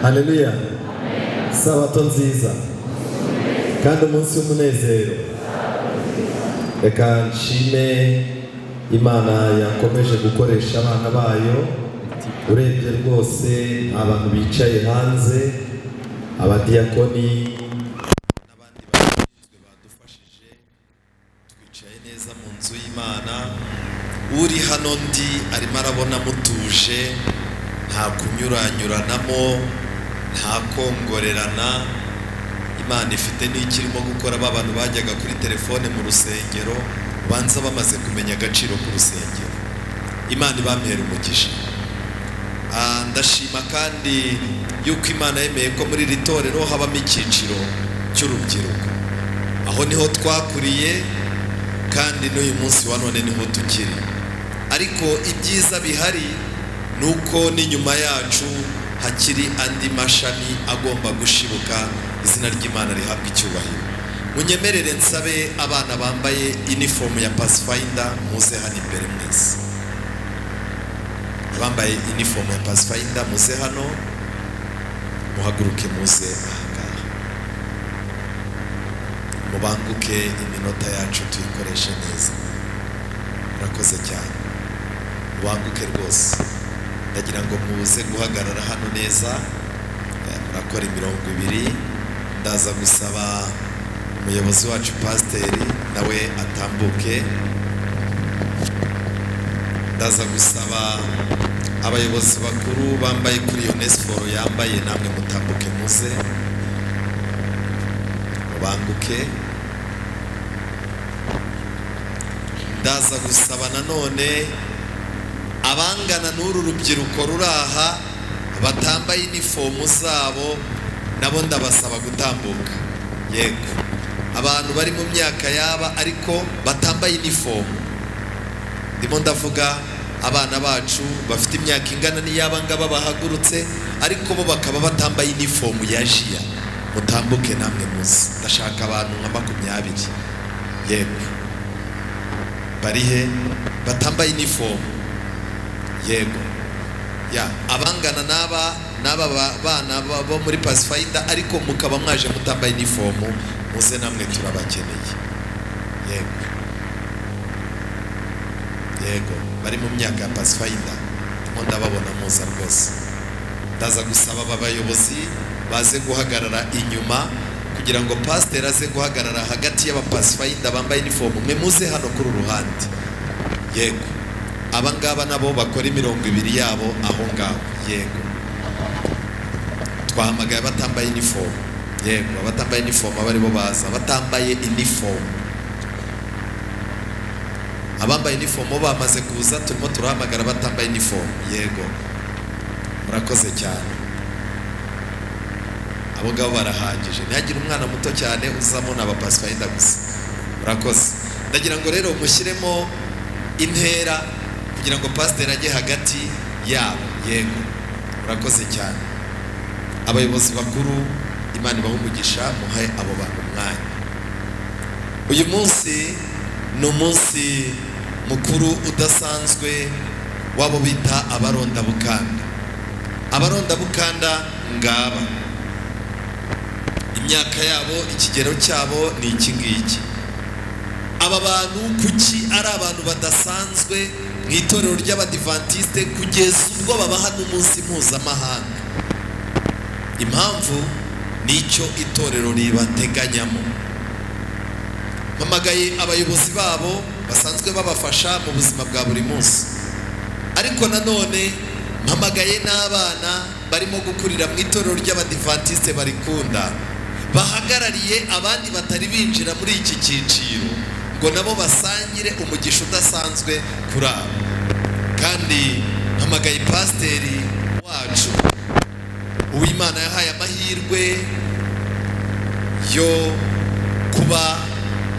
Haleluya. Sabato nziza kandi umunsi w'umunezero. Reka nshime Imana yakomeje gukoresha abana bayo. Urebye rwose abantu bicaye hanze, abadiyakoni n'abandi bashinzwe badufashije, twicaye neza mu nzu y'Imana. Uri hano ndi arimo arabona mutuje, nta kunyuranyuranamo, nta kongorerana. Imana ifite n'ikirimo gukora. Abantu bajyaga kuri telefone mu rusengero banza bamaze kumenya agaciro k'urusengero. Imana ibampera umugisha. Ndashima kandi yuko Imana yemeye ko muri iri torero habamo icyiciro cy'urubyiruko. Aho niho twakuriye kandi n'uyu munsi wa none niho tukiri. Ariko ibyiza bihari nuko n'inyuma yacu hakiri andi mashami agomba gushibuka. Izina ry'Imana rihabwa icyubahiro. Munyemerere nsabe abana bambaye uniform ya Pathfinder muze hano imbere mwese. Bambaye uniform ya Pathfinder muze hano, muhaguruke muze ahangaha. Mubanguke iminota yacu tuyikoreshe neza. Murakoze cyane. Mubanguke rwose. Ndagira ngo muze guhagarara hano neza. Murakora 200. Ndaza gusaba umuyobozi wacu pasiteri nawe atambuke. Ndaza gusaba abayobozi bakuru bambaye kuri Onesiforo yambaye namwe mutambuke muze. Mubanguke. Ndaza gusaba nanone abangana n'uru rubyiruko ruraha batambaye inifomu zabo nabo ndabasaba gutambuka. Yego, abantu bari mu myaka yaba ariko batambaye inifomu. Ndimo ndavuga abana bacu bafite imyaka ingana n'iyaba ngaba bahagurutse ariko bo bakaba batambaye inifomu ya jiya. Mutambuke namwe muze. Ndashaka abantu nka 20. Yego, barihe batambaye inifomu. Yego, ya abangana n'aba bana bo muri Pathfinder ariko mukaba mwaje mutambaye inifomu muze namwe turabakeneye. Yego, yego, bari mu myaka ya Pathfinder ndababona muza rwose. Ndaza gusaba abayobozi baze guhagarara inyuma kugira ngo pasiteri aze guhagarara hagati y'aba Pathfinder bambaye inifomu. Mwe muze hano kuri uruhande. Yego, abangaba nabo bakora 200 yabo aho ngaho. Yego, twahamagaye batambaye inifomu. Yego, abatambaye inifomu abari bo baza batambaye inifomu. Abambaye inifomu bamaze kuza turimo turahamagara batambaye inifomu. Yego, murakoze cyane. Abo ngabo barahagije. Ntihagire umwana muto cyane uzamo n'aba Pathfinder gusa. Murakoze. Ndagira ngo rero mushyiremo intera kugira ngo pasiteri ajye hagati yabo. Yego, murakoze cyane. Abayobozi bakuru Imana ibahe umugisha, muhaye abo bantu umwanya. Uyu munsi ni umunsi mukuru udasanzwe wabo bita abarondabukanda. Abarondabukanda ngaba imyaka yabo, ikigero cyabo ni iki ngiki. Aba bantu kuki ari abantu badasanzwe mu itorero ry'Abadiventiste kugeza ubwo babaha n'umunsi mpuzamahanga? Impamvu nicyo itorero ribateganyamo. Mpamagaye abayobozi babo basanzwe babafasha mu buzima bwa buri munsi, ariko nanone mpamagaye n'abana barimo gukurira mu itorero ry'Abadiventiste barikunda, bahagarariye abandi batari binjira muri iki cyiciro ngo nabo basangire umugisha udasanzwe kuri abo. Kandi mpamagaye pasiteri wacu Uwimana yahaye amahirwe yo kuba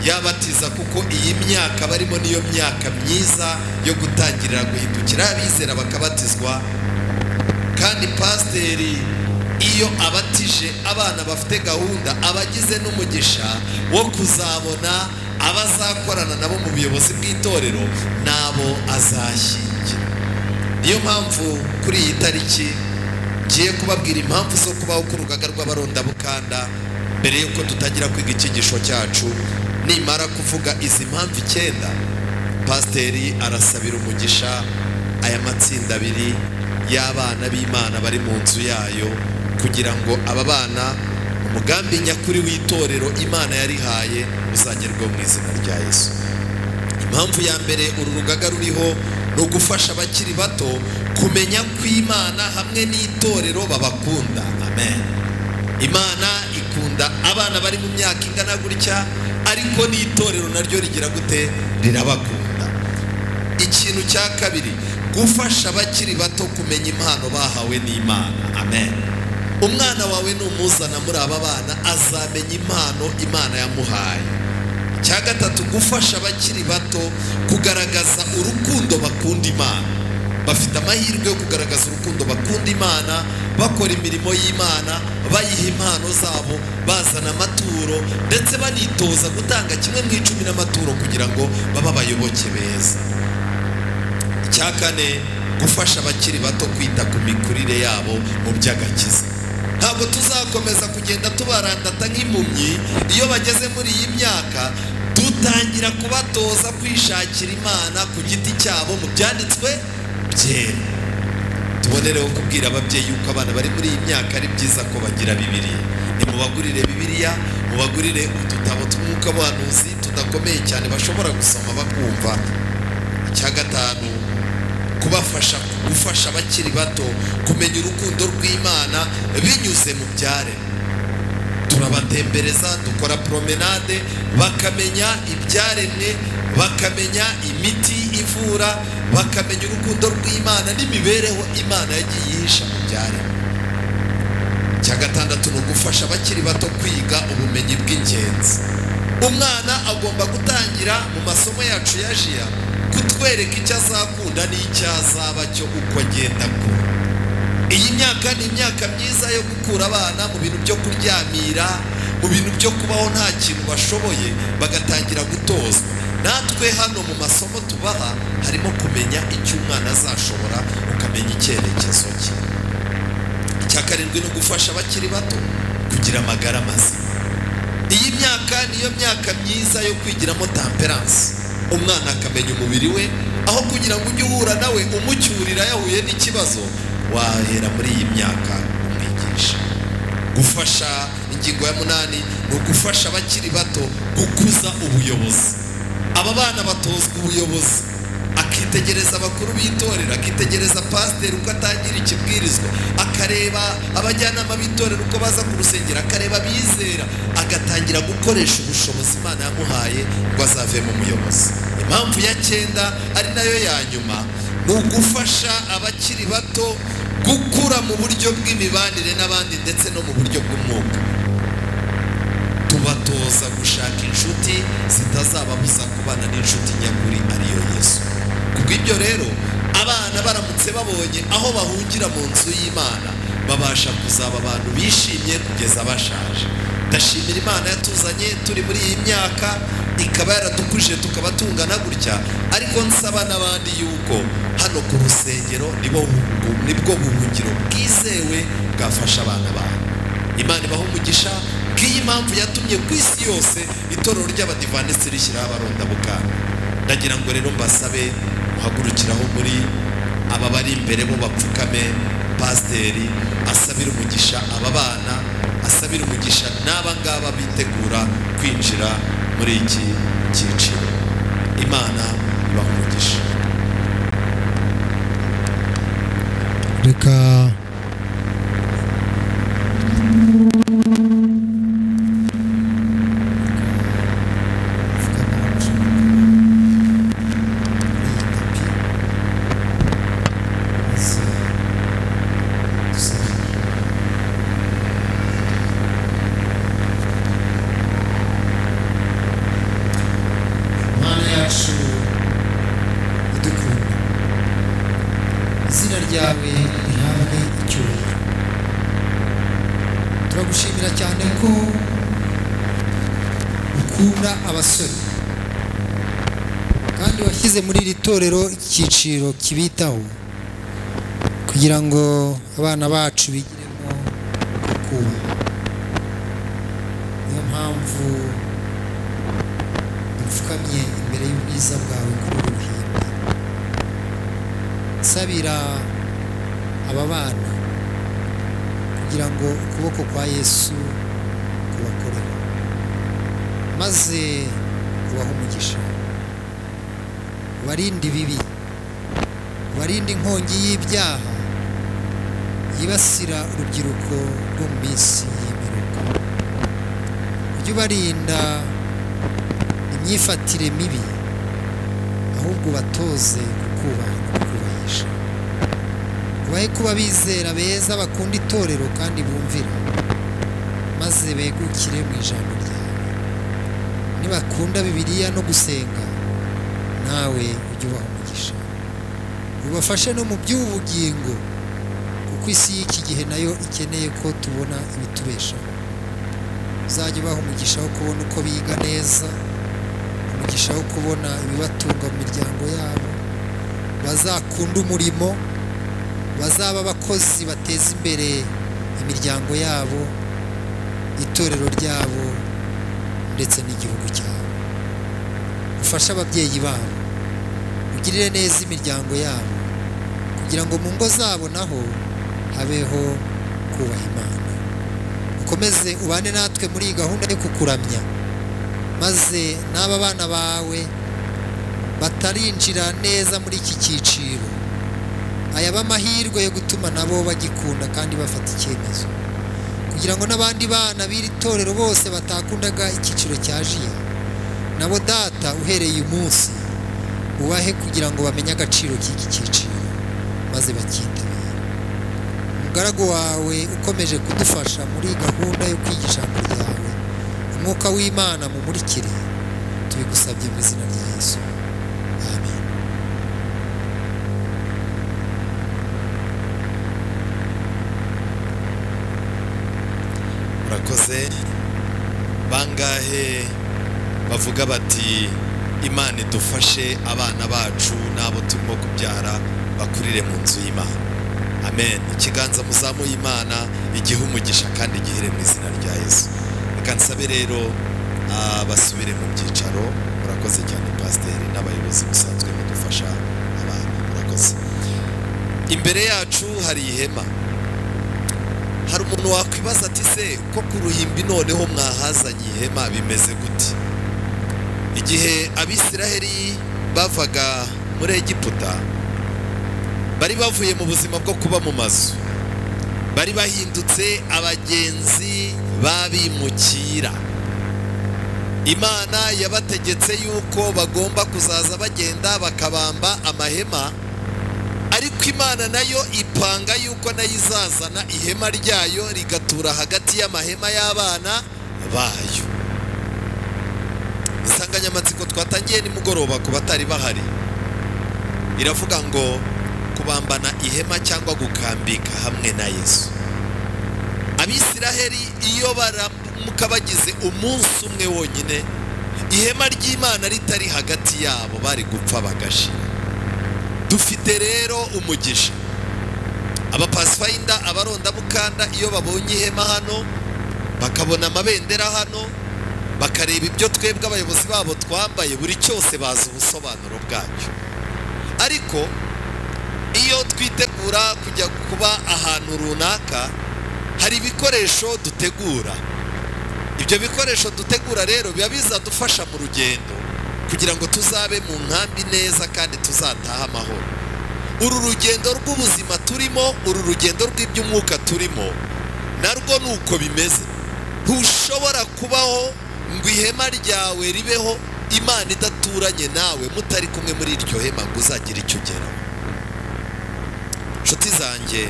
yabatiza, kuko iyi myaka barimo niyo myaka myiza yo gutangirira guhindukira abizera bakabatizwa. Kandi pasiteri iyo abatije abana bafite gahunda abagize n'umugisha wo kuzabona abazakorana nabo mu buyobozi bw'itorero nabo azashyingira. Niyo mpamvu kuri iyi tariki ngiye kubabwira impamvu zo kubaho k'urugaga rw'abarondabukanda mbere yuko dutangira kwiga icyigisho cyacu. Nimara kuvuga izi mpamvu 9, pasiteri arasabira umugisha aya matsinda abiri y'abana b'Imana bari mu nzu yayo, kugira ngo aba bana umugambi nyakuri w'itorero Imana yarihaye uzagerwaho mu izina rya Yesu. Impamvu ya mbere uru rugaga ruriho ni ugufasha abakiri bato kumenya ko Imana hamwe n'itorero babakunda. Amen. Imana ikunda abana bari mu myaka ingana gutya, ariko n'itorero naryo rigira gute? Rirabakunda. Ikintu cya kabiri, gufasha abakiri bato kumenya impano bahawe n'Imana. Amen. Umwana wawe numuzana muri aba bana azamenya impano Imana yamuhaye. Cya gatatu, gufasha abakiri bato kugaragaza urukundo bakunda Imana. Bafite amahirwe yo kugaragaza urukundo bakunda Imana, bakora imirimo y'Imana, bayiha impano zabo, bazana amaturo, ndetse banitoza gutanga 1/10 n'amaturo kugira ngo baba abayoboke beza. Icya kane, gufasha abakiri bato kwita ku mikurire yabo mu by'agakiza. Ntabwo tuzakomeza kugenda tubarandata nk'impumyi. Iyo bageze muri iyi myaka, dutangira kubatoza kwishakira Imana ku giti cyabo mu byanditswe byera. Tubonereho kubwira ababyeyi yuko abana bari muri iyi myaka ari byiza ko bagira Bibiliya. Nimubagurire Bibiliya, mubagurire udutabo tw'umwuka w'ubuhanuzi tudakomeye cyane bashobora gusoma bakumva. Icya gatanu, gufasha abakiri bato kumenya urukundo rw'Imana binyuze mu byaremwe. Turabatembereza, dukora promenade, bakamenya ibyaremwe, bakamenya imiti ivura, bakamenya urukundo rw'Imana n'imibereho Imana yagiye yihisha mu byaremwe. Icya gatandatu ni ugufasha abakiri bato kwiga ubumenyi bw'ingenzi. Umwana agomba gutangira mu masomo yacu ya jiya kutwereka icyo azakunda n'icyo azaba cyo uko agenda akura. Iyi myaka ni imyaka myiza yo gukura abana mu bintu byo kuryamira, mu bintu byo kubaho nta kintu bashoboye, bagatangira gutozwa. Natwe hano mu masomo tubaha harimo kumenya icyo umwana azashobora, ukamenya icyerekezo cye. Icya karindwi ni ugufasha abakiri bato kugira amagara mazima. Iyi myaka niyo myaka myiza yo kwigiramo temperance. Umwana akamenya umubiri we, aho kugira ngo ujye uhura nawe umucyurira yahuye n'ikibazo, wahera muri iyi myaka umwigisha. Gufasha, ingingo ya 8, ni ugufasha abakiri bato gukuza ubuyobozi. Aba bana batozwa ubuyobozi, akitegereza abakuru b'itorero, akitegereza pasiteri uko atangira ikibwirizwa, akareba abajyanama b'itorero uko baza ku rusengero, akareba abizera, agatangira gukoresha ubushobozi Imana yamuhaye ngo azavemo umuyobozi. Impamvu ya 9 ari nayo ya nyuma, ni ugufasha abakiri bato gukura mu buryo bw'imibanire n'abandi ndetse no mu buryo bw'umwuka. Tubatoza gushaka inshuti zitazababuza kubana n'inshuti nyakuri ariyo Yesu. Kubw'ibyo rero, abana baramutse babonye aho bahungira mu nzu y'Imana, babasha kuzaba abantu bishimye kugeza bashaje. Ndashimira Imana yatuzanye turi muri iyi myaka, ikaba yaradukuje tukaba tungana gutya, ariko nsaba n'abandi yuko hano ku rusengero nibwo buhungiro bwizewe bwafasha abana bawe. Imana ibaha umugisha. Ngiyi impamvu yatumye ku isi yose itorero ry'Abadivantisiti rishyiraho abarondabukanda. Ndagira ngo rero mbasabe muhagurukiraho muri aba bari imbere bo bapfukame, pasiteri asabira umugisha aba bana, asabira umugisha n'aba ngaba bitegura kwinjira muri iki cyiciro. Imana ibaha umugisha. Reka izina ryawe rihabwe icyubahiro. Turagushimira cyane ko ukunda abasore kandi washyize muri iri torero icyiciro kibitaho kugira ngo abana bacu bigiremo kubaha. Niyo mpamvu dupfukamye imbere y'ubwiza bwawe kuri uru ruhimbi, nsabira aba bana kugira ngo ukuboko kwa Yesu kubakoreho, maze ubahe umugisha, ubarinde ibibi, ubarinde inkongi y'ibyaha yibasira urubyiruko rwo mu minsi y'imperuka. Ujye ubarinda imyifatire mibi, ahubwo batoze kukubaha no kukubahisha. Ubahe kuba bizera beza, bakunda itorero kandi bumvira, maze begukire mu ijambo ryawe. Nibakunda Bibiliya no gusenga, nawe ujye ubaha umugisha. Ubafashe no mu by'ubugingo, kuko isi y'iki gihe nayo ikeneye ko tubona ibitubeshaho. Uzajya ubaha umugisha wo kubona uko biga neza, umugisha wo kubona ibibatunga mu miryango yabo, bazakunda umurimo, bazaba abakozi bateza imbere imiryango yabo, itorero ryabo ndetse n'igihugu cyabo. Ufashe ababyeyi babo, ugirire neza imiryango yabo, kugira ngo mu ngo zabo naho habeho kubaha Imana. Ukomeze ubane natwe muri iyi gahunda yo kukuramya, maze n'aba bana bawe batarinjira neza muri iki cyiciro, ayaba amahirwe yo gutuma nabo bagikunda kandi bafata icyemezo, kugira ngo n'abandi bana b'iri torero bose batakundaga icyiciro cya jiya, nabo Data uhereye umunsi ubahe kugira ngo bamenye agaciro k'iki cyiciro, maze bacyitabire. Umugaragu wawe ukomeje kudufasha muri gahunda yo kwigisha ijambo ryawe, umwuka w'Imana mumurikire, tubigusabye mu izina rya Yesu, amen. Murakoze. Bangahe bavuga bati Imana idufashe abana bacu n'abo turimo kubyara bakurire mu nzu y'Imana? Amen. Ikiganza muzamuye Imana igihe umugisha kandi gihere mu izina rya Yesu. Reka nsabe rero basubire mu byicaro. Murakoze cyane pasiteri n'abayobozi musanzwe mudufasha abana. Murakoze. Imbere yacu hari ihema. Hari umuntu wakwibaza ati se ko ku ruhimbi noneho mwahazanye ihema bimeze gute? Igihe Abisiraheli bavaga muri Egiputa, bari bavuye mu buzima bwo kuba mu mazu, bari bahindutse abagenzi babimukira. Imana yabategetse yuko bagomba kuzaza bagenda bakabamba amahema, ariko Imana nayo ipanga yuko nayo izazana ihema ryayo rigatura hagati y'amahema y'abana bayo. Insanganyamatsiko twatangiye nimugoroba ku batari bahari iravuga ngo kubambana ihema cyangwa gukambika hamwe na Yesu. Abisiraheli iyo baramuka bagize umunsi umwe wonyine ihema ry'Imana ritari hagati yabo, bari gupfa bagashira. Dufite rero umugisha. Abapasifayinda, abarondabukanda iyo babonye ihema hano, bakabona amabendera hano, bakareba ibyo twebwe abayobozi babo twambaye, buri cyose bazi ubusobanuro bwacyo. Ariko iyo twitegura kujya kuba ahantu runaka, hari ibikoresho dutegura. Ibyo bikoresho dutegura rero biba bizadufasha mu rugendo kugira ngo tuzabe mu nkambi neza kandi tuzataha amahoro. Uru rugendo rw'ubuzima turimo, uru rugendo rw'iby'umwuka turimo, narwo nuko bimeze. Ntushobora kubaho ngo ihema ryawe ribeho Imana idaturanye nawe, mutari kumwe muri iryo hema ngo uzagire icyo ugeraho. Nshuti zanjye,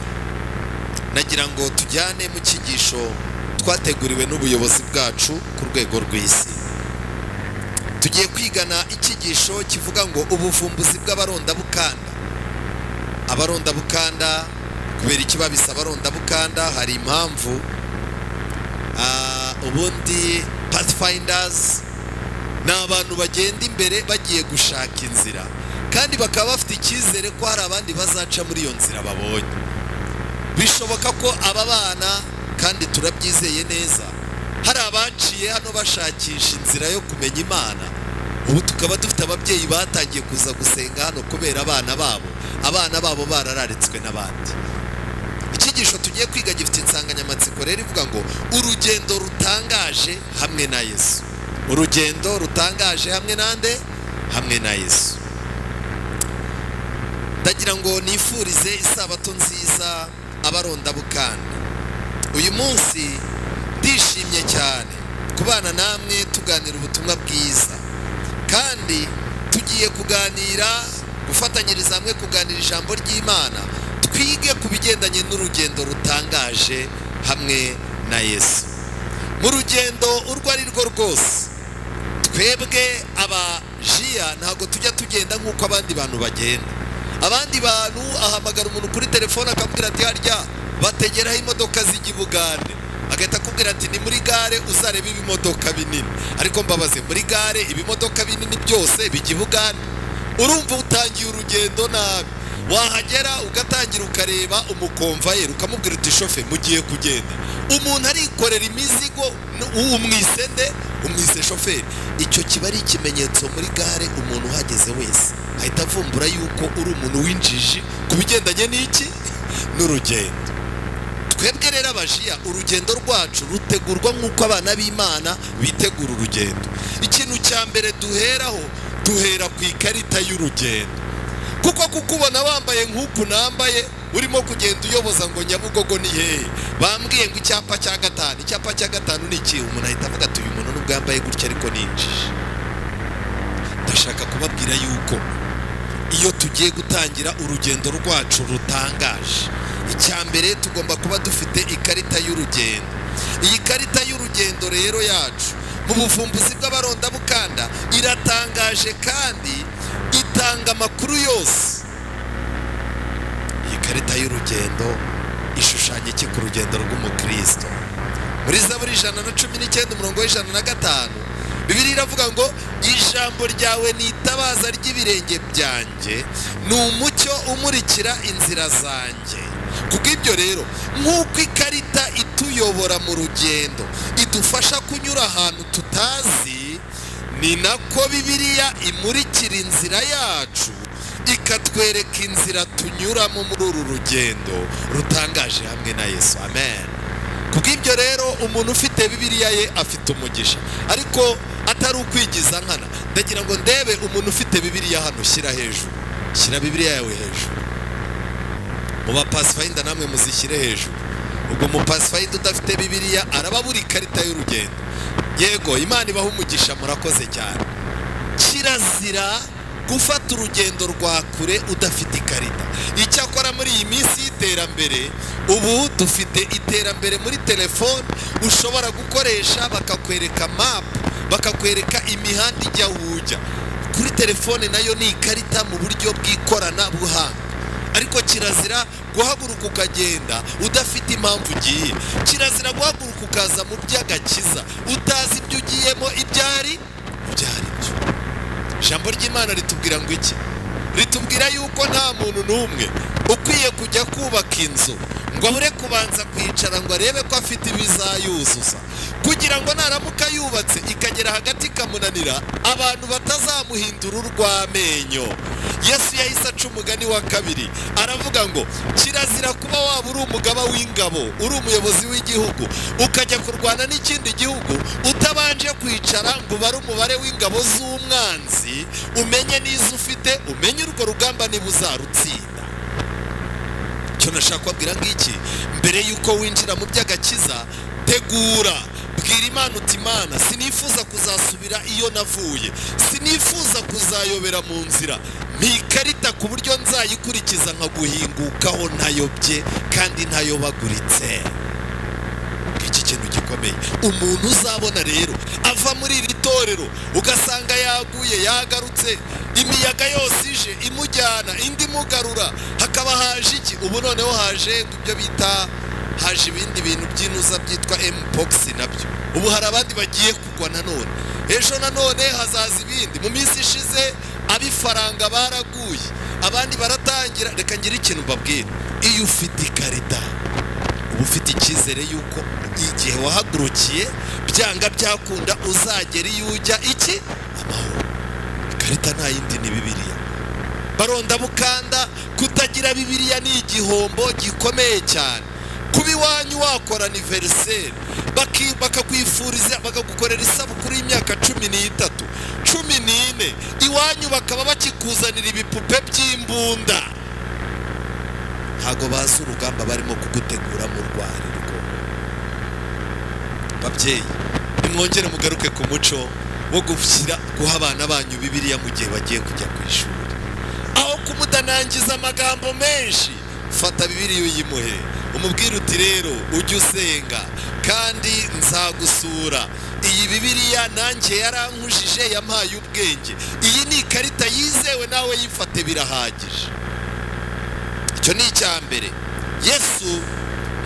nagira ngo tujyane mu cyigisho twateguriwe n'ubuyobozi bwacu ku rwego rw'isi. Tugiye kwigana icyigisho kivuga ngo ubuvumbuzi bw'abarondabukanda. Abarondabukanda, kubera iki babisa abarondabukanda? Hari impamvu. Ubundi pathfinders ni abantu bagenda imbere bagiye gushaka inzira, kandi bakaba bafite icyizere ko hari abandi bazaca muri iyo nzira babonye. bishoboka ko aba bana kandi turabyizeye neza hari abaciye hano bashakisha inzira yo kumenya Imana, ubu tukaba dufite ababyeyi batangiye kuza gusenga hano kubera abana babo barararitswe n'abandi. Icyigisho tugiye kwiga gifite insanganyamatsiko rero ivuga ngo urugendo rutangaje hamwe na Yesu. Urugendo rutangaje hamwe nande? Hamwe na Yesu. Ndagira ngo nifurize isabato nziza abarondabukanda. Uyu munsi ndishimye cyane kubana namwe tuganira ubutumwa bwiza, kandi tugiye gufatanyiriza hamwe kuganira ijambo ry'Imana, twige ku bigendanye n'urugendo rutangaje hamwe na Yesu. Mu rugendo urwo ari rwo rwose, twebwe abajiya ntabwo tujya tugenda nk'uko abandi bantu bagenda. Abandi bantu ahamagara umuntu kuri telefone akabwira ati harya bategeraho imodoka zijya i Bugande, agahita akubwira ati ni muri gare uzareba ibimodoka binini. Ariko mbabaze, muri gare ibimodoka binini byose bijya i Bugande? Urumva utangiye urugendo nabi. Wahagera ugatangira ukareba umukomvayeri ukamubwira uti shofe mugiye kugenda. Umuntu arikorera imizigo, umwise shoferi. Icyo kiba ari ikimenyetso muri gare umuntu uhageze wese ahita avumbura yuko uri umuntu w'injiji ku bigendanye n'iki? N'urugendo. Twebwe rero abajiya, urugendo rwacu rutegurwa nk'uko abana b'Imana bitegura urugendo. Ikintu cya mbere duhera ku ikarita y'urugendo, kuko kukubona wambaye nk'uku nambaye urimo kugenda uyoboza ngo Nyabugogo ni hehe, bambwiye ngo icyapa cya gatanu ni iki? Umuntu ahita avuga ati uyu muntu nubwo yambaye gutya ariko ni injiji. Ndashaka kubabwira yuko iyo tugiye gutangira urugendo rwacu rutangaje, icya mbere tugomba kuba dufite ikarita y'urugendo. Iyi karita y'urugendo rero yacu mu buvumbuzi bw'abarondabukanda iratangaje kandi itanga amakuru yose. Iyi karita y'urugendo ishushanya iki ku rugendo rw'umukristo? Muri Zaburi 119:105 Bibiliya iravuga ngo ijambo ryawe ni itabaza ry'ibirenge byanjye, ni umucyo umurikira inzira zanjye. Kubw'ibyo rero, nk'uko ikarita ituyobora mu rugendo idufasha kunyura ahantu tutazi, ni nako Bibiliya imurikira inzira yacu ikatwereka inzira tunyuramo muri uru rugendo rutangaje hamwe na Yesu. Amen. Kubw'ibyo rero umuntu ufite Bibiliya ye afite umugisha, ariko atari ukwigiza nkana. Ndagira ngo ndebe umuntu ufite Bibiliya hano, shyira hejuru, shyira Bibiliya yawe hejuru. Mu bapasifayinda namwe muzishyire hejuru. Ubwo umupasifayinda udafite Bibiliya araba buri ikarita y'urugendo. Yego, Imana ibaha umugisha, murakoze cyane. Kirazira gufata urugendo rwa kure udafite ikarita. Icyakora muri iyi minsi y'iterambere, ubu dufite iterambere muri telefone ushobora gukoresha, bakakwereka map, bakakwereka imihanda ijya ujya. Kuri telefone nayo ni ikarita mu buryo bw'ikoranabuhanga. Ariko kirazira guhaguruka ukagenda udafite impamvu ugiye. Kirazira guhaguruka ukaza mu by'agakiza utazi ibyo ugiyemo ibyari byo. Ijambo ry'Imana ritubwira ngo iki? Ritubwira yuko nta muntu n'umwe ukwiye kujya kubaka inzu ngo abure kubanza kwicara ngo arebe ko afite ibizayuzuza, kugira ngo naramuka yubatse ikagera hagati ikamunanira, abantu batazamuhindura urw'amenyo. Yesu yahise aca umugani wa kabiri, aravuga ngo kirazira kuba waba uri umugaba w'ingabo, uri umuyobozi w'igihugu, ukajya kurwana n'ikindi gihugu utabanje kwicara ngo ubare umubare w'ingabo z'umwanzi, umenye n'izo ufite, umenye urwo rugamba niba uzarutsinda. Cyo nashaka kubabwira ngiki, mbere yuko winjira mu by'agakiza, tegura, bwira Imana uti Imana, sinifuza kuzasubira iyo navuye, sinifuza kuzayobera mu nzira, ntikarita ku buryo nzayikurikiza nkaguhingukaho ntayobye kandi ntayobaguritse. Iki kintu gikomeye umuntu uzabona rero ava muri iri torero ugasanga yaguye, yagarutse, imiyaga yose ije imujyana, indi mugarura, hakaba haje iki? Ubu noneho haje ibyo bita, haje ibindi bintu by'inuza byitwa mpox nabyo. Ubu hari abandi bagiye kugwa nanone, ejo nanone hazaza ibindi. Mu minsi ishize abifaranga baraguye, abandi baratangira. Reka ngira ikintu mbabwira, iyo ufite ikarita uba ufite icyizere yuko igihe wahagurukiye byanga byakunda uzagera iyo ujya iki amahoro. Ikarita nta yindi ni Bibiliya. Baronda bukanda, kutagira Bibiliya ni igihombo gikomeye cyane. Kuba iwanyu wakora anniversaire bakakwifuriza bakagukorera isabukuru y'imyaka 13 14, iwanyu bakaba bakikuzanira ibipupe by'imbunda, ntago bazi urugamba barimo kugutegura mu rwariro. Babyeyi, nimwongere mugaruke ku muco wo guha abana banyu Bibiliya mu gihe bagiye kujya ku ishuri. Aho kumudanangiza amagambo menshi, fata Bibiliya uyimuhe, umubwire uti rero ujye usenga kandi nzagusura. Iyi Bibiliya nanjye yarankujije, yampaye ubwenge. Iyi ni ikarita yizewe, nawe yifate birahagije. Icyo ni icya mbere. Yesu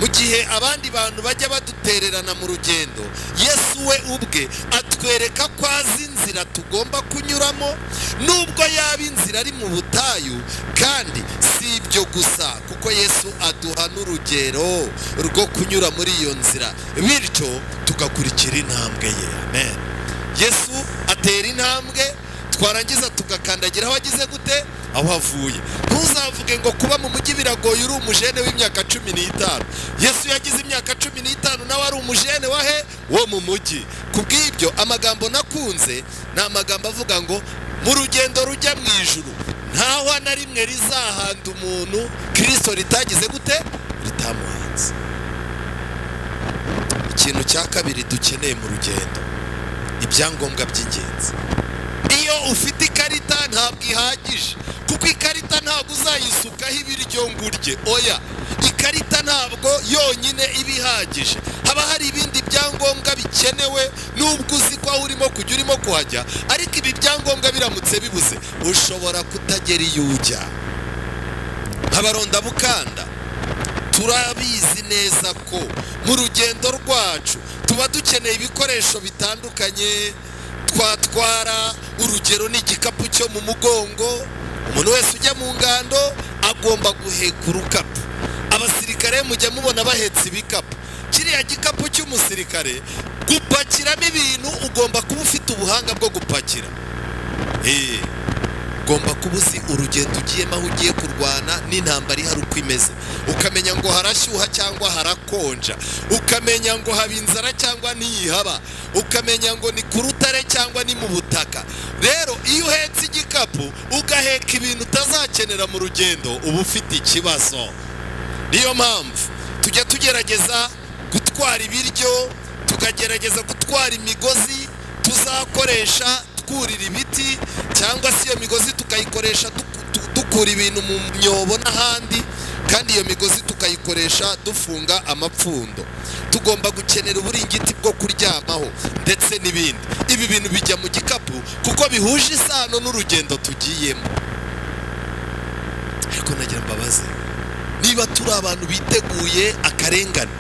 mu gihe abandi bantu bajya badutererana mu rugendo, Yesu we ubwe atwereka ko azi inzira tugomba kunyuramo, nubwo yaba inzira ari mu butayu. Kandi si ibyo gusa, kuko Yesu aduha n'urugero rwo kunyura muri iyo nzira, bityo tugakurikira intambwe ye. Amen. Yesu atera intambwe, twarangiza tugakandagira aho agize gute, aho avuye. Ntuzavuge ngo kuba mu mujyi biragoye uri umujene w'imyaka 15. Yesu yagize imyaka 15 nawe ari umujene wahe wo mu mujyi. Kubw'ibyo amagambo nakunze ni amagambo avuga ngo mu rugendo rujya mu ijuru ntaho na rimwe rizahanda umuntu Kristo ritagize gute, ritamuhanze. Ikintu cya kabiri dukeneye mu rugendo, ibyangombwa by'ingenzi. Iyo ufite ikarita ntabwo ihagije, kuko ikarita ntabwo uzayisukaho ibiryo ngo urye. Oya, ikarita ntabwo yonyine iba ihagije, haba hari ibindi byangombwa bikenewe. Nubwo uzi ko aho urimo kujya urimo kuhajya, ariko ibi byangombwa biramutse bibuze ushobora kutagera iyo ujya. Nk'abaronda bukanda turabizi neza ko mu rugendo rwacu tuba dukeneye ibikoresho bitandukanye twatwara. Urugero ni igikapu cyo mu mugongo. Umuntu wese ujya mu ngando agomba guheka urukapu. Abasirikare mujya mubona bahetse ibikapu. Kiriya gikapu cy'umusirikare gupakiramo ibintu ugomba kuba ufite ubuhanga bwo gupakira. Ugomba kuba uzi urugendo ugiyemo, aho ugiye kurwana n'intambara ihari uko imeze, ukamenya ngo harashyuha cyangwa harakonja, ukamenya ngo haba inzara cyangwa ntiyihaba, ukamenya ngo ni ku rutare cyangwa ni mu butaka. Rero iyo uhetse igikapu ugaheka ibintu utazakenera mu rugendo, uba ufite ikibazo. Niyo mpamvu tujya tugerageza gutwara ibiryo, tukagerageza gutwara imigozi tuzakoresha twurira ibiti, cyangwa se iyo migozi tukayikoresha dukura ibintu mu myobo n'ahandi, kandi iyo migozi tukayikoresha dufunga amapfundo. Tugomba gukenera uburingiti bwo kuryamaho ndetse n'ibindi. Ibi bintu bijya mu gikapu kuko bihuje isano n'urugendo tugiyemo. Ariko nagira mbabaze, niba turi abantu biteguye akarengane,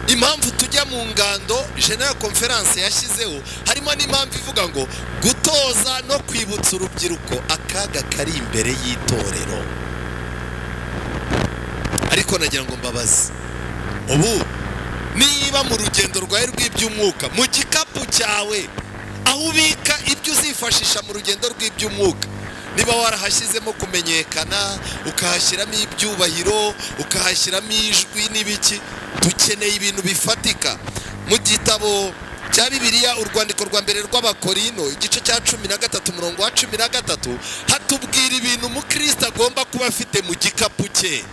impamvu tujya mu ngando General Conference yashyizeho harimo n'impamvu ivuga ngo gutoza no kwibutsa urubyiruko akaga kari imbere y'itorero. Ariko nagira ngo mbabaze, ubu niba mu rugendo rwawe rw'iby'umwuka, mu gikapu cyawe aho ubika ibyo uzifashisha mu rugendo rw'iby'umwuka, niba warahashyizemo kumenyekana, ukahashyiramo ibyubahiro, ukahashyiramo ijwi n'ibiki, dukeneye ibintu bifatika. Mu gitabo cya Bibiliya urwandiko rwa mbere rw'Abakorino igice cya 13 umurongo wa 13 hatubwira ibintu umukristo agomba kuba afite mu gikapu cye.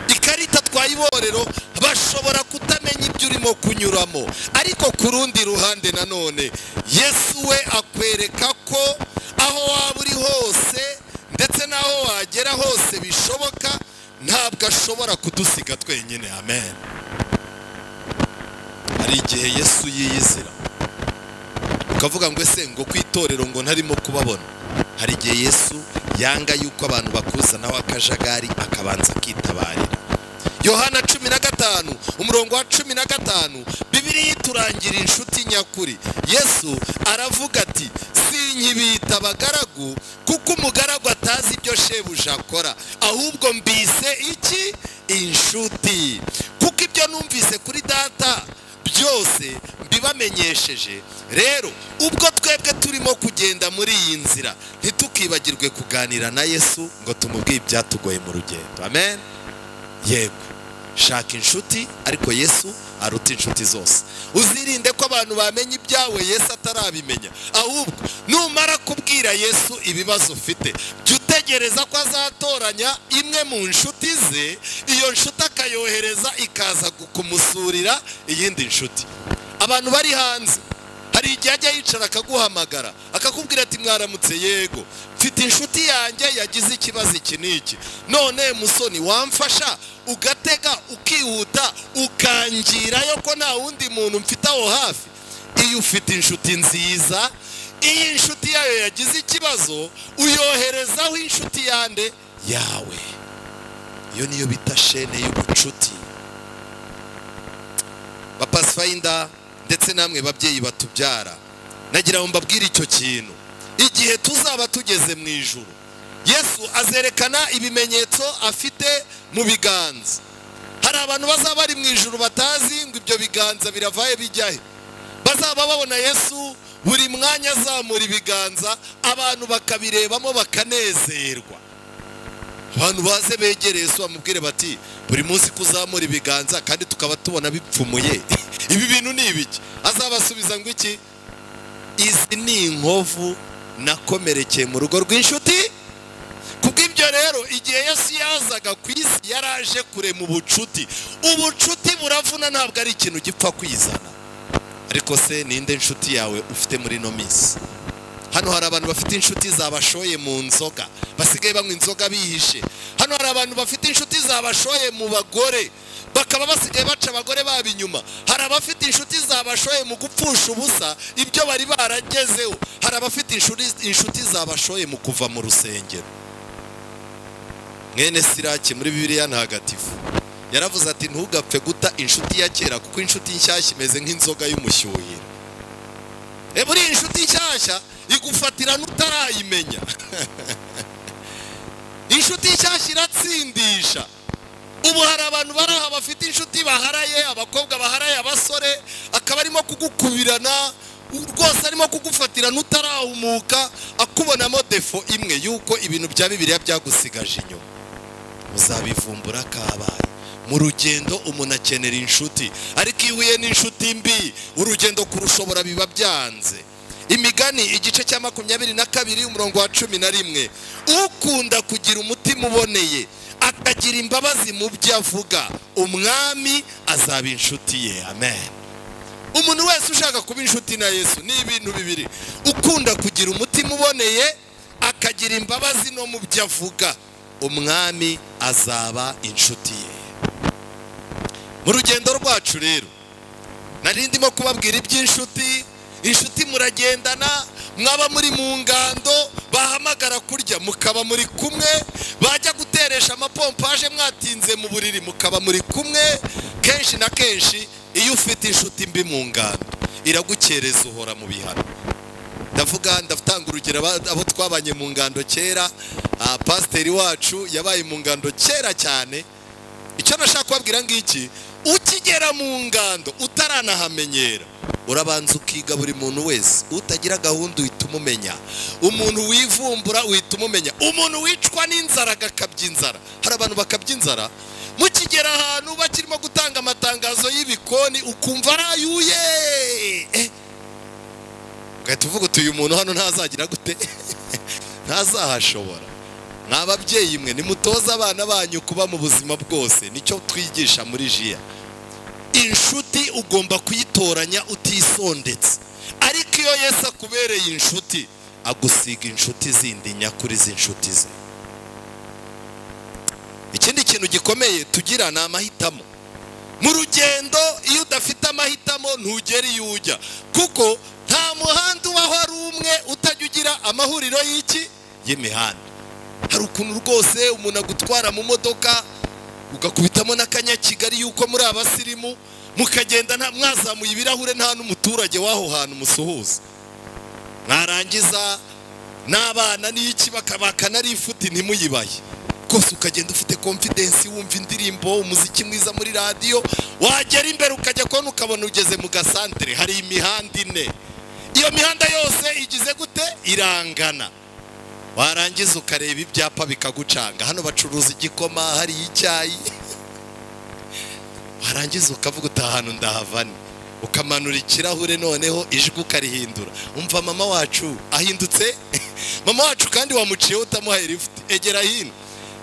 Ikarita twayiborero bashobora kutamenya ibyo urimo kunyuramo, ariko ku rundi ruhande nanone Yesu we akwereka ko aho waba uri hose ndetse n'aho wagera hose bishoboka, ntabwo ashobora kudusiga twenyine. Amen. Hari igihe Yesu yiyizira ukavuga ngo ese ngo kwitorero ngo ntarimo kubabona. Hari igihe Yesu yanga yuko abantu bakuzanaho akajagari akabanza kitabarira. Yohana 15 umurongo wa 15 Bibiliya Bibiliya iturangira inshuti nyakuri. Yesu aravuga ati sinkibita abagaragu kuko umugaragu atazi ibyo shebuja akora, ahubwo mbise iki? Inshuti. Kuko ibyo numvise kuri data byose mbibamenyesheje. Rero ubwo twebwe turimo kugenda muri iyi nzira, ntitukibagirwe kuganira na Yesu ngo tumubwire ibyatugoye mu rugendo. Amen. Yego, shaka inshuti, ariko Yesu aruta inshuti zose. Uzirinde ko abantu bamenya ibyawe Yesu atarabimenya. Ahubwo numara kubwira Yesu ibibazo ufite, jya utegereza ko azatoranya imwe mu nshuti ze, iyo nshuti akayohereza ikaza kumusurira iyindi nshuti. Abantu bari hanze, hari igihe ajya yicara akaguhamagara akakubwira ati mwaramutse, yego mfite inshuti yanjye yagize ikibazo iki n'iki, none musoni wamfasha? Ugatega ukihuta ukangirayo ko nta wundi muntu mfite aho hafi. Iyo ufite inshuti nziza, iyi inshuti yayo yagize ikibazo, uyoherezaho inshuti yande yawe. Iyo niyo bita shene y'ubucuti. Bapasifayinda ndetse namwe babyeyi batubyara, nagira ngo mbabwire icyo kintu. Igihe tuzaba tugeze mu ijuru, Yesu azerekana ibimenyetso afite mu biganza. Hari abantu bazaba bari mu ijuru batazi ngo ibyo biganza biravaye bijyahe. Bazaba babona Yesu buri mwanya azamura ibiganza, abantu bakabirebamo bakanezerwa. Abantu baze begereye Yesu bamubwire bati buri munsi kuzamura ibiganza kandi tukaba tubona bipfumuye, ibi bintu ni ibiki? Azabasubiza ngo iki? Izi ni inkovu nakomerekeye mu rugo rw'inshuti. Kubw'ibyo rero igihe Yesu yazaga ku isi yaraje kurema ubucuti. Ubucuti buravuna, ntabwo ari ikintu gipfa kwizana. Ariko se ninde inshuti yawe ufite muri no minsi? Hano hari abantu bafite inshuti zabashoye mu nzoga, basigaye banywa inzoga bihishe. Hano hari abantu bafite inshuti zabashoye mu bagore, bakaba basigaye baca abagore babo inyuma. Hari abafite inshuti zabashoye mu gupfusha ubusa ibyo bari baragezeho. Hari abafite inshuti zabashoye mu kuva mu rusengero. Mwene Siraki muri Bibiliya ntagatifu yaravuze ati ntugapfe guta inshuti ya kera, kuko inshuti nshyashya imeze nk'inzoga y'umushyuhira. Buri inshuti nshyashya igufatira n'utarayimenya. Inshuti nshyashya iratsindisha. Ubu hari abantu bari aha bafite inshuti baharaye, abakobwa baharaye abasore, akaba arimo kugukubirana rwose, arimo kugufatira n'utarahumuka, akubonamo defo imwe yuko ibintu bya Bibiliya byagusigaje inyuma. Uzabivumbura kabaye. Mu rugendo umuntu akenera inshuti, ariko iyo uhuye n'inshuti mbi urugendo kurushobora biba byanze. Imigani igice cya 22 umurongo wa 11, ukunda kugira umutima uboneye akagira imbabazi mu byo avuga, umwami azaba inshuti ye. Amen. Umuntu wese ushaka kuba inshuti na Yesu ni ibintu bibiri: ukunda kugira umutima uboneye akagira imbabazi no mu byo avuga, umwami azaba inshuti ye. Mu rugendo rwacu rero nari ndimo kubabwira iby'inshuti. Inshuti muragendana, mwaba muri mu ngando, bahamagara kurya mukaba muri kumwe, bajya guteresha amapompaje mwatinze mu buriri mukaba muri kumwe. Kenshi na kenshi iyo ufite inshuti mbi mu ngando iragukereza, uhora mu bihano. Ndatanga urugero abo twabanye mu ngando kera. Pasiteri wacu yabaye mu ngando kera cyane. Icyo nashaka kubabwira ngiki: ukigera mu ngando utaranahamenyera, urabanza ukiga buri muntu wese. Utagira gahunda uhita umumenya, umuntu wivumbura uhita umumenya, umuntu wicwa n'inzara agakabya inzara. Hari abantu bakabya inzara, mukigera ahantu bakirimo gutanga amatangazo y'ibikoni ukumva arayuye, ugahita uvuga uti uyu muntu hano ntazagira gute, ntazahashobora. Mwababyeyi mwe nimutoza abana banyu kuba mu buzima bwose, nicyo twigisha muri JIA. Inshuti ugomba kuyitoranya utisondetse, ariko iyo Yesu akubereye inshuti agusiga inshuti zindi nyakuri z'inshuti ze. Ikindi kintu gikomeye tugira ni amahitamo. Mu rugendo iyo udafite amahitamo ntugera iyo ujya, kuko nta muhanda ubaho ari umwe utajya ugira amahuriro y'imihanda. Hari ukuntu rwose umuntu agutwara mu modoka ugakubitamo n'akanyakigali yuko muri abasirimu, mukagenda mwazamuye ibirahure nta n'umuturage w'aho hantu musuhuza, mwarangiza n'abana n'iki bakanarifuti ntimuyibaye kose, ukagenda ufite confidence wumva indirimbo umuziki mwiza muri radio, wagera imbere ukajya kubona ukabona ugeze mu gasantere hari imihanda ine, iyo mihanda yose igize gute irangana, warangiza ukareba ibyapa bikagucanga, hano bacuruza igikoma hari icyayi warangiza ukavuga utahantu ndahavane, ukamanura ikirahure noneho ijwi ukarihindura, umva mama wacu ahindutse mama wacu kandi wamuciyeho utamuhaye lift, egera hino,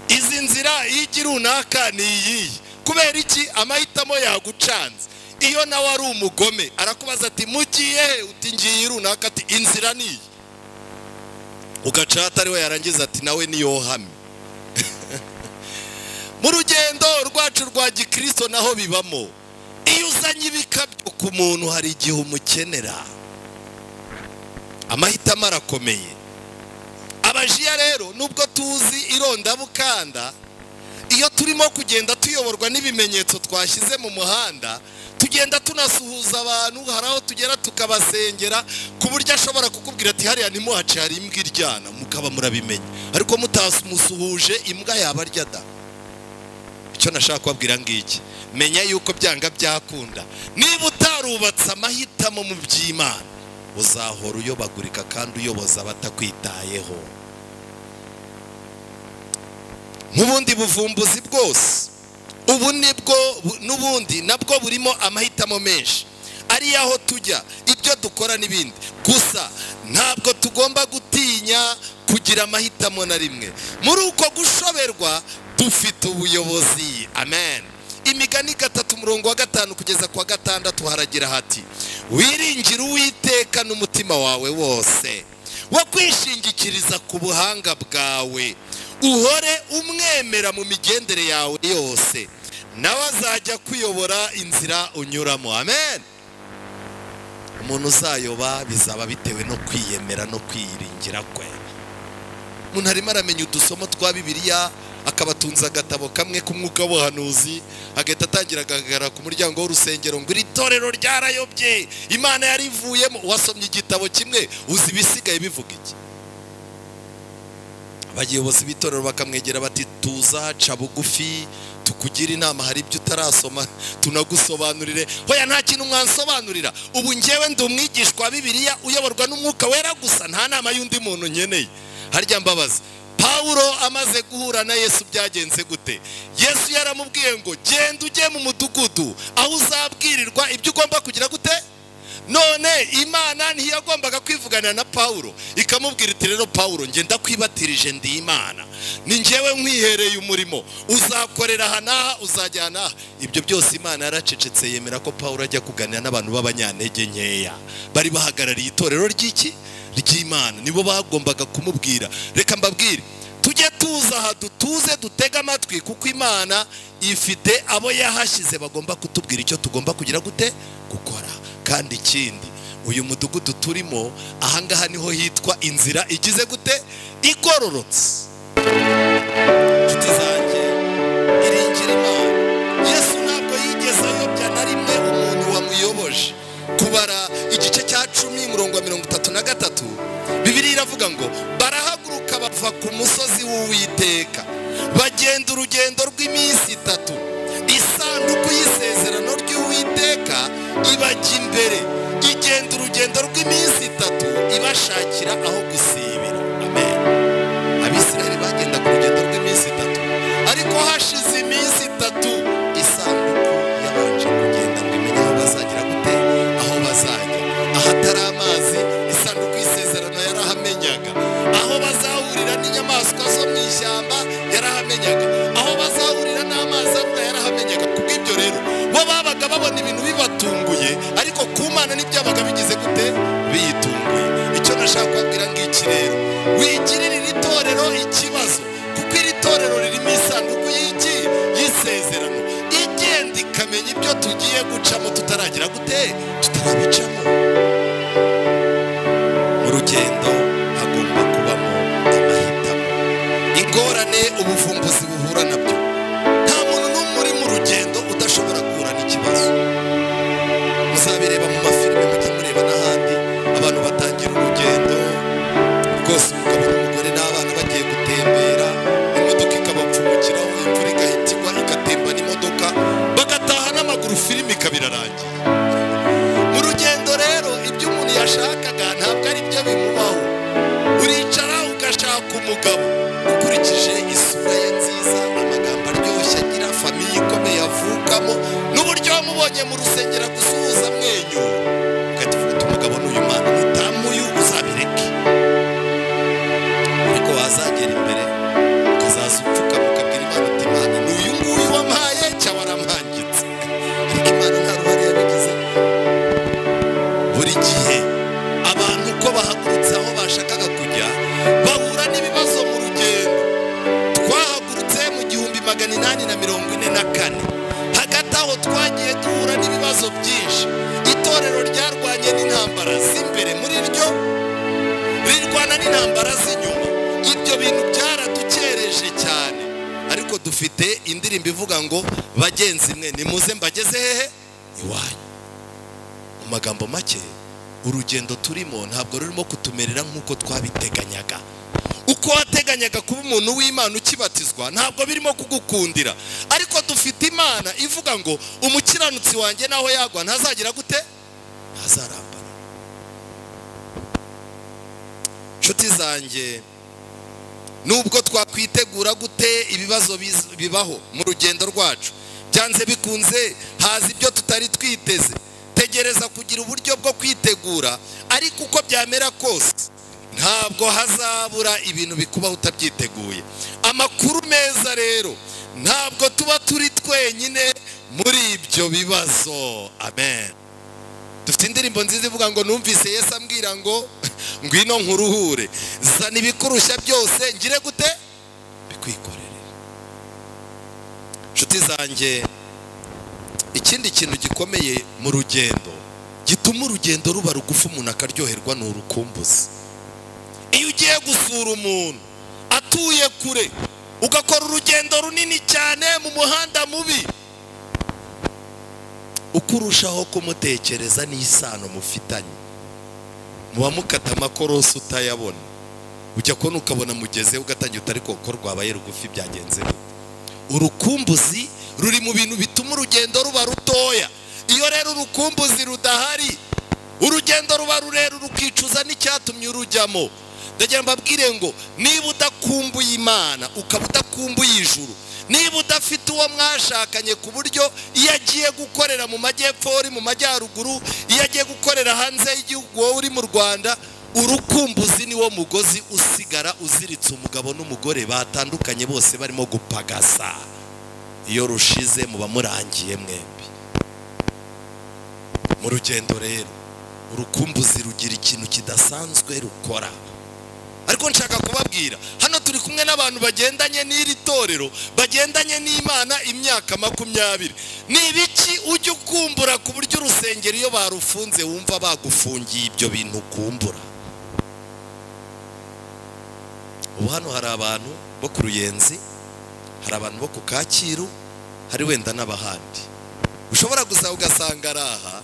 izi nzira igi runaka ni iyi, kubera iki amahitamo yagucanze. Iyo nawe ari umugome arakubaza ati mugiye, uti ngiye runaka, ati inzira ni iyi, ugaca atari we, yarangiza ati nawe niyo hame mu rugendo rwacu rwa gikristo naho bibamo, iyo uzanye ibikabyo ku muntu hari igihe umukenera, amahitamo arakomeye. Abajiya rero nubwo tuzi irondabukanda, iyo turimo kugenda tuyoborwa n'ibimenyetso twashyize mu muhanda, tugenda tunasuhuza abantu, hari aho tugera tukabasengera ku buryo ashobora kukubwira ati hariya ntimuhace hari imbwa iryana, mukaba murabimenya, ariko mutamusuhuje imbwa yabarya da. Icyo nashaka kubabwira ngiki, menya yuko byanga byakunda, niba utarubatse amahitamo mu by'Imana uzahora uyobagurika kandi uyoboza batakwitayeho. Nk'ubundi buvumbuzi bwose, ubu nibwo n'ubundi nabwo burimo amahitamo menshi, ari aho tujya, ibyo dukora n'ibindi. Gusa ntabwo tugomba gutinya kugira amahitamo na rimwe. Muri uko gushoberwa dufite ubuyobozi. Amen. Imigani 3:5 kugeza kwa 6 haragira hati, wiringira Uwiteka n'umutima wawe wose, wo kwishingikiriza ku buhanga bwawe, uhore umwemera mu migendere yawe yose, nawe azajya kuyobora inzira unyuramo. Amen. Umuntu uzayoba bizaba bitewe no kwiyemera no kwiringira kwe. Umuntu arimo aramenya udusomo twa Bibiliya, akabatunza agatabo kamwe k'umwuka w'ubuhanuzi, agahita atangira agahagara ku muryango w'urusengero ngo iri torero ryarayobye, Imana yarivuyemo. Wasomye igitabo kimwe uzi ibisigaye bivuga iki? Abayobozi b'itorero bakamwegera bati tuza ca bugufi tukugira inama, hari ibyo utarasoma tunagusobanurire. Hoya nta kintu mwansobanurira, ubu ngewe ndi umwigishwa wa Bibiliya uyoborwa n'umwuka wera gusa, nta nama y'undi muntu nkeneye. Harya mbabaza, Paulo amaze guhura na Yesu byagenze gute? Yesu yaramubwiye ngo genda ujye mu mudugudu aho uzabwirirwa ibyo ugomba kugira gute. None Imana ntiyagombaga kwivugana na Paulo ikamubwira iti rero Paulo ngenda kwibatirije ndi Imana, ni ngewe nkwihereye umurimo, uzakorera hana uzajyana. Ibyo byose Imana yaracecetse, yemera ko Paulo ajya kuganira n'abantu b'abanyantege nkeya bari bahagarariye itorero ry'iki ry'Imana, nibo bagombaga kumubwira. Reka mbabwire, tujye tuza aha dutuze dutega amatwi, kuko Imana ifite abo yahashyize bagomba kutubwira icyo tugomba kugira gute gukora. Kandi ikindi, uyu mudugudu turimo ahangaha niho hitwa inzira igize gute igororotse. Nshuti zanjye, iringira Imana. Yesu ntabwo yigeze ayobya na rimwe umuntu wamuyoboje. Kubara igice cya 10:33 Bibiliya iravuga ngo barahaguruka bava ku musozi w'Uwiteka, bagenda urugendo rw'iminsi 3. Isanduku y'isezerano ry'Uwiteka ibajya imbere, igenda urugendo rw'iminsi 3 ibashakira aho gusibira. Amen. Abisirayeli bagenda ku rugendo rw'iminsi 3, ariko hashize iminsi 3 isanduku yabanje kugenda ngo imenye aho bazagira gute, aho bazajya. Ahatari amazi isanduku y'isezerano yarahamenyaga, aho bazahurira n'inyamaswa zo mu ishyamba yarahamenyaga, aho bazahurira n'amazi avuga yarahamenyaga. Kubw'ibyo rero bo babaga babona ibintu bibatunguye, ariko ku Mana n'ibyabaga bigize gute biyitunguye. Icyo nashaka kubabwira ngiki rero, wigirira iri torero ikibazo, kuko iri torero ririmo isanduku y'iki y'isezerano, igenda ikamenya ibyo tugiye gucamo tutaragira gute tutarabicamo. Mu rugendo hagomba kubamo amahitamo. Ingorane ubuvumbuzi buhura nabyo, nta muntu n'umwe uri mu rugendo udashobora guhura n'ikibazo. 844 hagati aho twagiye duhura n'ibibazo byinshi. Itorero ryarwanye n'intambara z'imbere muri ryo rirwana n'intambara z'inyuma. Ibyo bintu byaradukereje cyane, ariko dufite indirimbo ivuga ngo bagenzi mwe nimuze mbageze hehe iwanyu. Mu magambo make, urugendo turimo ntabwo rurimo kutumerera nk'uko twabiteganyaga. Uko wateganyaga kuba umuntu w'Imana ukibatizwa ntabwo birimo kugukundira, ariko dufite Imana ivuga ngo umukiranutsi wanjye naho yagwa ntazagira gute, ntazarambana. Nshuti zanjye, nubwo twakwitegura gute ibibazo bibaho mu rugendo rwacu, byanze bikunze haza ibyo tutari twiteze. Tegereza kugira uburyo bwo kwitegura, ariko uko byamera kose ntabwo hazabura ibintu bikubaho utabyiteguye. Amakuru meza rero, ntabwo tuba turi twenyine muri ibyo bibazo. Amen. Dufite indirimbo nziza ivuga ngo numvise Yesu ambwira ngo ngwino nkuruhure, zana ibikurusha byose ngire gute bikwikorere. Nshuti zanjye, ikindi kintu gikomeye mu rugendo gituma urugendo ruba rugufi umuntu akaryoherwa ni urukumbuzi. Iyo ugiye gusura umuntu atuye kure ugakora urugendo runini cyane mu muhanda mubi, ukurushaho kumutekereza n'isano mufitanye, muba mukata amakorosi utayabona, ujya kubona ukabona mugeze ugatangira utari koko rwabaye rugufi byagenze bite. Urukumbuzi ruri mu bintu bituma urugendo ruba rutoya. Iyo rero urukumbuzi rudahari, urugendo ruba rurerure ukicuza n'icyatumye urujyamo. Ndagira mbabwire ngo niba udakumbuye Imana, ukaba udakumbuye ijuru, niba udafite uwo mwashakanye ku buryo iyo agiye gukorera mu majyepfo uri mu majyaruguru, iyo agiye gukorera hanze y'igihugu wowe uri mu Rwanda, urukumbuzi niwo mugozi usigara uziritse umugabo n'umugore batandukanye bose barimo gupagasa. Iyo rushize muba murangiye mwembi. Mu rugendo rero urukumbuzi rugira ikintu kidasanzwe rukora. Ariko nshaka kubabwira, hano turi kumwe n'abantu bagendanye n'iri torero, bagendanye n'Imana imyaka 20. Ni ibiki ujya ukumbura ku buryo urusengero iyo barufunze wumva bagufungiye ibyo bintu ukumbura? Ubu hano hari abantu bo ku Ruyenzi, hari abantu bo ku Kacyiru, hari wenda n'abahandi. Ushobora gusa ugasanga araha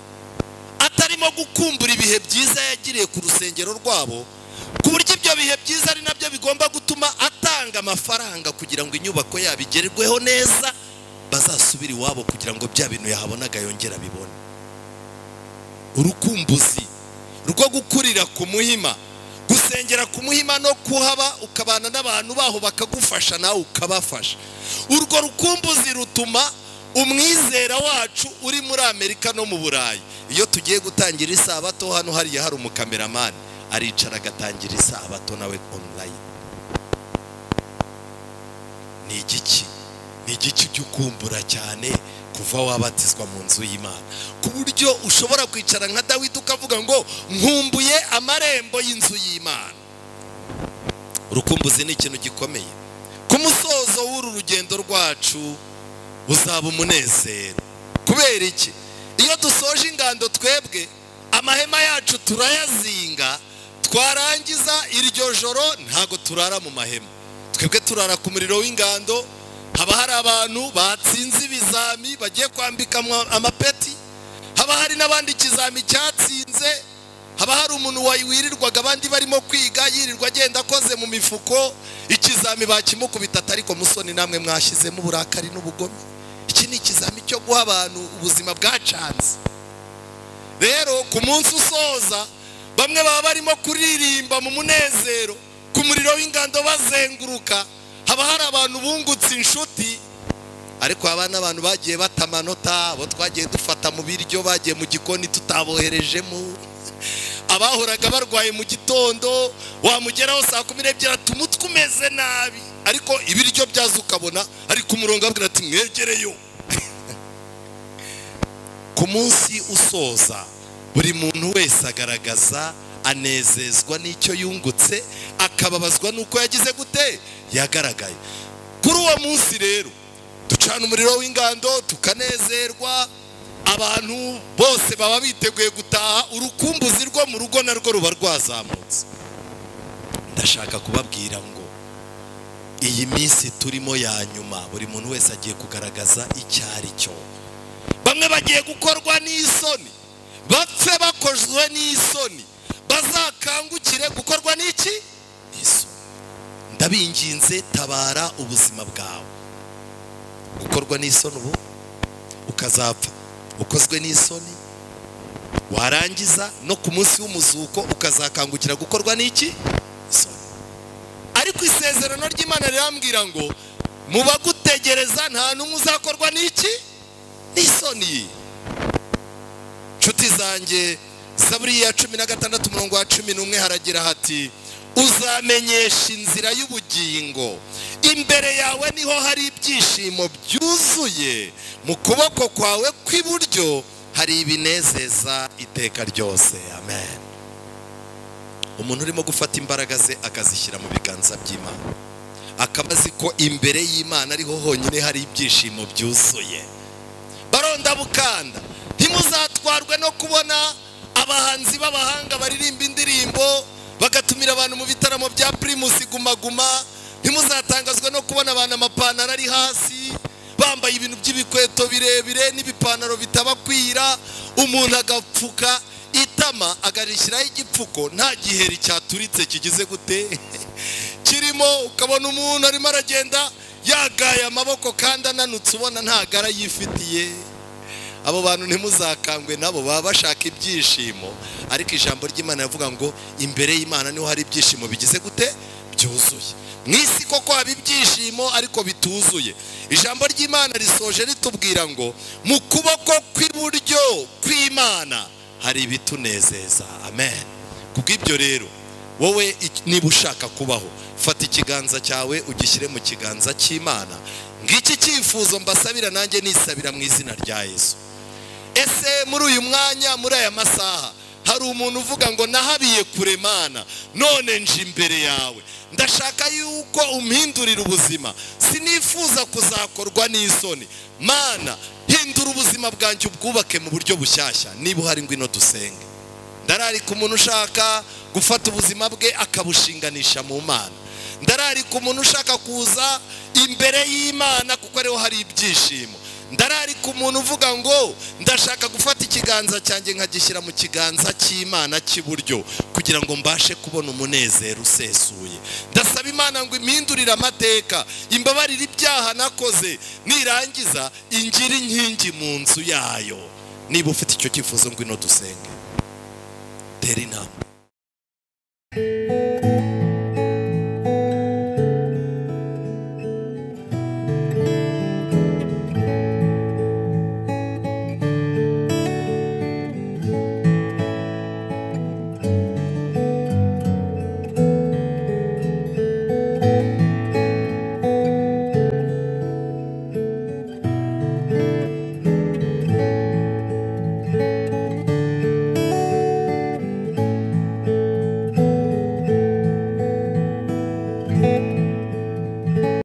atarimo gukumbura ibihe byiza yagiriye ku rusengero rwabo, ku buryo ibyo bihe byiza ari nabyo bigomba gutuma atanga amafaranga kugira ngo inyubako yabo igerweho neza, bazasubira iwabo kugira ngo bya bintu yahabonaga yongera bibone. Urukumbuzi rwo gukurira ku Muhima, gusengera ku Muhima no kuhaba ukabana n'abantu baho bakagufasha nawe ukabafasha. Urwo rukumbuzi rutuma umwizera wacu uri muri Amerika no mu Burayi, iyo tugiye gutangira isabato hano hariya hari umukameramani aricara agatangira isabato nawe online. Ni igiki cy'ukumbura cyane kuva wabatizwa mu nzu y'Imana, ku buryo ushobora kwicara nka Dawidi ukavuga ngo nkumbuye amarembo y'inzu y'Imana. Urukumbuzi ni ikintu gikomeye. Ku musozo w'uru rugendo rwacu uzaba umunezero. Kubera iki? Iyo dusoje ingando twebwe amahema yacu turayazinga, twarangiza iryo joro ntago turara mu mahema, twebwe turara ku muriro w'ingando. Haba hari abantu batsinze ibizami bagiye kwambika amapeti, haba hari n'abandi ikizami cyatsinze, haba hari umuntu wirirwaga abandi barimo kwiga yirirwa agenda akoze mu mifuko, ikizami bakimukubita ariko musoni namwe mwashyizemo uburakari n'ubugome. Iki ni ikizami cyo guha abantu ubuzima bwacanze. Rero ku munsi usoza bamwe baba barimo kuririmba mu munezero ku muriro w'ingando bazenguruka, haba hari abantu bungutse inshuti, ariko abana abantu bagiye bata amanota, abo twagiye dufata mu biryo bagiye mu gikoni tutaboherejemo, abahoraga barwaye mu gitondo wamugeraho saa 12 atumutwe umeze nabi, ariko ibiryo byaza ukabona ariko umurongo abwira ati mwegereyo. Ku munsi usoza buri muntu wese agaragaza anezezwa n'icyo yungutse, akababazwa nuko yagize gute yagaragaye. Kuri uwo munsi rero ducana umuriro w'ingando tukanezerwa, abantu bose baba biteguye gutaha, urukumbuzi rwo mu rugo narwo ruba rwazamutse. Ndashaka kubabwira ngo iyi minsi turimo ya nyuma, buri muntu wese agiye kugaragaza icyo ari cyo. Bamwe bagiye gukorwa n'isoni, bapfe bakozwe n'isoni, bazakangukire gukorwa n'iki? N'isoni. Ndabinginze, tabara ubuzima bwawe. Gukorwa n'isoni ubu ukazapfa ukozwe n'isoni, warangiza no ku munsi w'umuzuko ukazakangukira gukorwa n'iki? Isoni. Ariko isezerano ry'Imana rirambwira ngo mu bagutegereza nta n'umwe uzakorwa n'iki? N'isoni. Nshuti zanjye, Zaburi ya 16 umurongo wa 11 haragira hati, uzamenyesha inzira y'ubugingo, imbere yawe niho hari ibyishimo byuzuye, mu kuboko kwawe kw'iburyo hari ibinezeza iteka ryose. Amen. Umuntu urimo gufata imbaraga ze akazishyira mu biganza by'Imana, akaba azi ko imbere y'Imana ariho honyine hari ibyishimo byuzuye. Baronda bukanda, ntimuzatwarwe no kubona abahanzi b'abahanga baririmba indirimbo bagatumira abantu mu bitaramo bya Primus Guma Guma. Ntimuzatangazwe no kubona abantu amapantaro ari hasi, bambaye ibintu by'ibikweto birebire n'ibipantaro bitabakwira, umuntu agapfuka itama agarishyiraho igipfuko, nta giheri cyaturitse kigize gute kirimo, ukabona umuntu arimo aragenda yagaye amaboko kandi ananutse, ubona ntagara yifitiye. Abo bantu ntimuzakangwe, nabo baba bashaka ibyishimo, ariko ijambo ry'Imana rivuga ngo imbere y'Imana niho hari ibyishimo bigize gute? Byuzuye. Mwisi koko haba ibyishimo ariko bituzuye. Ijambo ry'Imana risoje ritubwira ngo mu kuboko kw'iburyo kw'Imana hari ibitunezeza. Amen. Kubw'ibyo rero, wowe niba ushaka kubaho, fata ikiganza cyawe ugishyire mu kiganza cy'Imana. Ngiki cyifuzo mbasabira nanjye nisabira mu izina rya Yesu. Ese muri uyu mwanya, muri aya masaha, hari umuntu uvuga ngo nahabiye kure Mana, none nje imbere yawe, ndashaka yuko umpindurira ubuzima, sinifuza kuzakorwa n'isoni. Mana, hindura ubuzima bwanjye ubwubake mu buryo bushyashya. Niba uhari ngwino dusenge. Ndararika umuntu ushaka gufata ubuzima bwe akabushinganisha mu Mana. Ndararika umuntu ushaka kuza imbere y'Imana kuko ariho hari ibyishimo. Ndararika umuntu uvuga ngo ndashaka gufata ikiganza cyanjye nkagishyira mu kiganza cy'Imana cy'iburyo kugira ngo mbashe kubona umunezero usesuye. Ndasaba Imana ngo impindurire amateka, imbabarire ibyaha nakoze, nirangiza ingira inkingi mu nzu yayo. Niba ufite icyo cyifuzo ngwino dusenge. Tera inama.